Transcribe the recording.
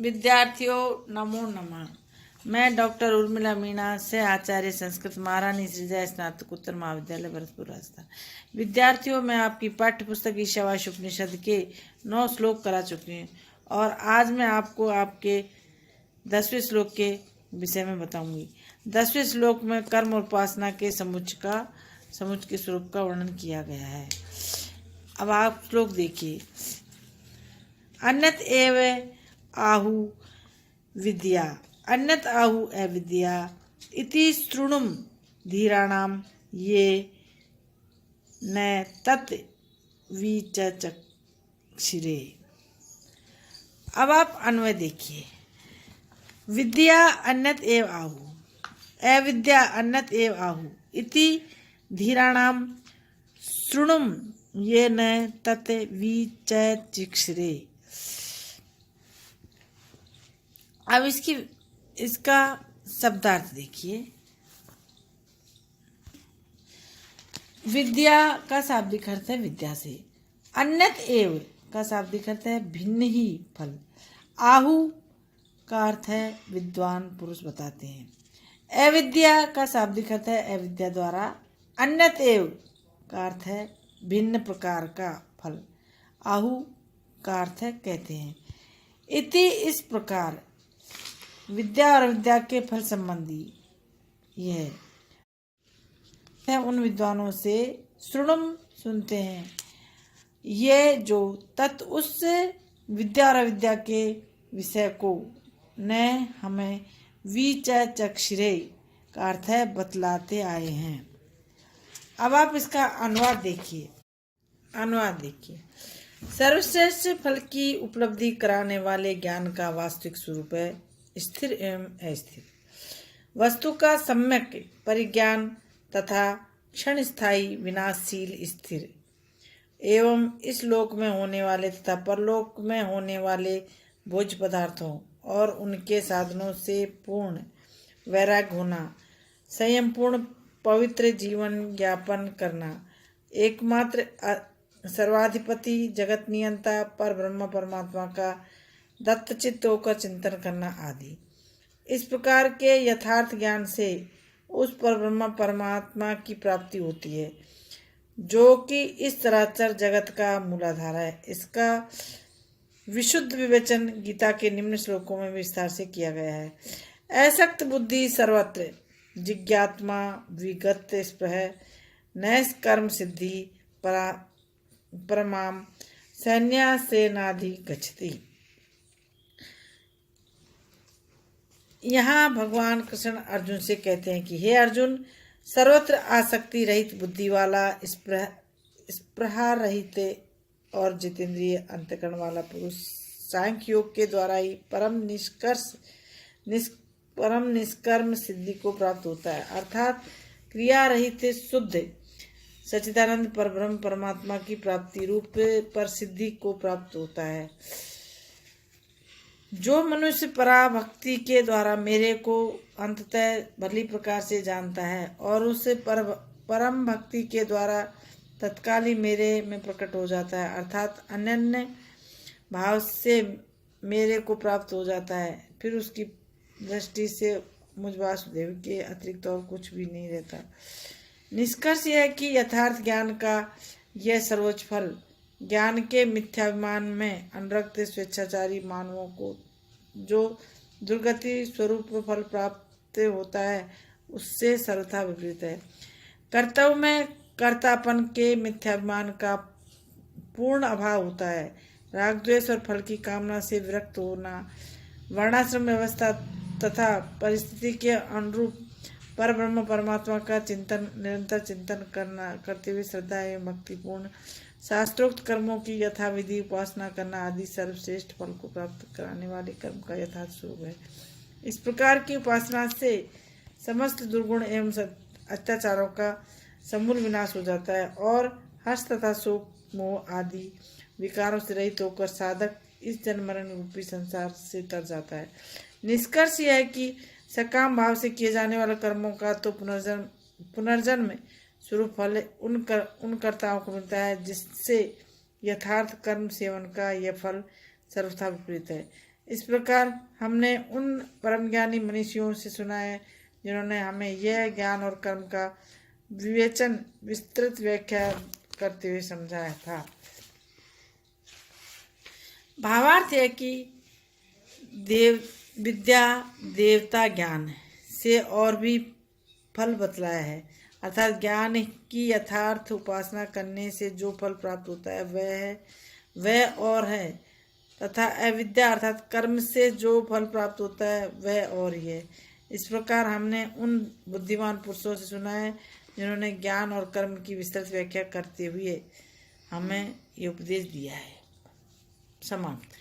विद्यार्थियों नमो नमः। मैं डॉक्टर उर्मिला मीणा से आचार्य संस्कृत महारानी श्रीजय स्नातकोत्तर महाविद्यालय भरतपुर राजस्थान। विद्यार्थियों, मैं आपकी पाठ्य पुस्तक ईशावास्य उपनिषद के 9 श्लोक करा चुकी हूँ और आज मैं आपको आपके 10वें श्लोक के विषय में बताऊंगी। 10वें श्लोक में कर्म और उपासना के समुच्चय के स्वरूप का वर्णन किया गया है। अब आप श्लोक देखिए। अन्यत एव आहु विद्या, अन्यत आहु अविद्या इति शृणुम धीराणाम ये न तत् विचक्षिरे। अब आप अन्वय देखिए। विद्या अन्यत एव आहु, अविद्या अन्यत एव आहु इति धीराणाम शृणुम ये न तत् विचक्षिरे। अब इसका शब्दार्थ देखिए। विद्या का शाब्दिक अर्थ है विद्या से। अन्यत एव का शाब्दिक अर्थ है भिन्न ही फल। आहु का अर्थ है विद्वान पुरुष बताते हैं। अविद्या का शाब्दिक अर्थ है अविद्या द्वारा। अन्यत एव का अर्थ है भिन्न प्रकार का फल। आहु का अर्थ है कहते हैं। इति इस प्रकार विद्या और अविद्या के फल संबंधी यह उन विद्वानों से श्रुणुम सुनते हैं ये जो तत् उस विद्या और अविद्या के विषय को न हमें विचक्षिरे का अर्थ है बतलाते आए हैं। अब आप इसका अनुवाद देखिए। सर्वश्रेष्ठ फल की उपलब्धि कराने वाले ज्ञान का वास्तविक स्वरूप है स्थिर एवं अस्थिर। वस्तु का सम्यक परिज्ञान तथा क्षण स्थायी विनाशशील स्थिर एवं इस लोक में होने वाले तथा परलोक में होने वाले भोज्य पदार्थों और उनके साधनों से पूर्ण वैराग्य होना, संयम पूर्ण पवित्र जीवन यापन करना, एकमात्र सर्वाधिपति जगत नियंता पर ब्रह्म परमात्मा का दत्तचित्त होकर चिंतन करना आदि। इस प्रकार के यथार्थ ज्ञान से उस पर ब्रह्म परमात्मा की प्राप्ति होती है जो कि इस चराचर जगत का मूलाधार है। इसका विशुद्ध विवेचन गीता के निम्न श्लोकों में विस्तार से किया गया है। असक्त बुद्धि सर्वत्र जिज्ञात्मा विगत स्पृह नैस कर्म सिद्धि परमाम सन्यासेनाधि गच्छति। यहाँ भगवान कृष्ण अर्जुन से कहते हैं कि हे अर्जुन, सर्वत्र आसक्ति रहित बुद्धि वाला, स्पृहा रहित और जितेंद्रिय अंतःकरण वाला पुरुष सांख्य योग के द्वारा ही परम निष्कर्म सिद्धि को प्राप्त होता है, अर्थात क्रिया रहित शुद्ध सच्चिदानंद परब्रह्म परमात्मा की प्राप्ति रूप पर सिद्धि को प्राप्त होता है। जो मनुष्य पराभक्ति के द्वारा मेरे को अंततः भली प्रकार से जानता है और उस परम भक्ति के द्वारा तत्काल ही मेरे में प्रकट हो जाता है, अर्थात अनन्य भाव से मेरे को प्राप्त हो जाता है, फिर उसकी दृष्टि से मुझ वासुदेव के अतिरिक्त और कुछ भी नहीं रहता। निष्कर्ष यह है कि यथार्थ ज्ञान का यह सर्वोच्च फल ज्ञान के मिथ्याभिमान में अनुरक्त स्वेच्छाचारी मानवों को जो दुर्गति स्वरूप फल प्राप्त होता है उससे सर्वथा विपरीत है। कर्तव्य में कर्तापन के मिथ्याभिमान का पूर्ण अभाव होता है। राग द्वेष और फल की कामना से विरक्त होना, वर्णाश्रम व्यवस्था तथा परिस्थिति के अनुरूप पर ब्रह्म परमात्मा का निरंतर चिंतन करते हुए श्रद्धा एवं भक्तिपूर्ण शास्त्रोक्त कर्मों की यथाविधि उपासना करना आदि सर्वश्रेष्ठ फल को प्राप्त कराने वाले कर्म का यथार्थ स्वरूप है। इस प्रकार की उपासना से समस्त दुर्गुण एवं अत्याचारों का समूल विनाश हो जाता है और हर्ष तथा शोक मोह आदि विकारों से रहित होकर साधक इस जन्म मरण रूपी संसार से तर जाता है। निष्कर्ष यह है कि सकाम भाव से किए जाने वाले कर्मों का तो पुनर्जन्म स्वरूप फल उन कर्ताओं को मिलता है जिससे यथार्थ कर्म सेवन का यह फल सर्वथा विपरीत है। इस प्रकार हमने उन परमज्ञानी मनीषियों से सुना है जिन्होंने हमें यह ज्ञान और कर्म का विवेचन विस्तृत व्याख्या करते हुए समझाया था। भावार्थ है कि विद्या देवता ज्ञान से और भी फल बतलाया है, अर्थात ज्ञान की यथार्थ उपासना करने से जो फल प्राप्त होता है वह और है, तथा अविद्या अर्थात कर्म से जो फल प्राप्त होता है वह और ही है। इस प्रकार हमने उन बुद्धिमान पुरुषों से सुना है जिन्होंने ज्ञान और कर्म की विस्तृत व्याख्या करते हुए हमें ये उपदेश दिया है। समाप्त।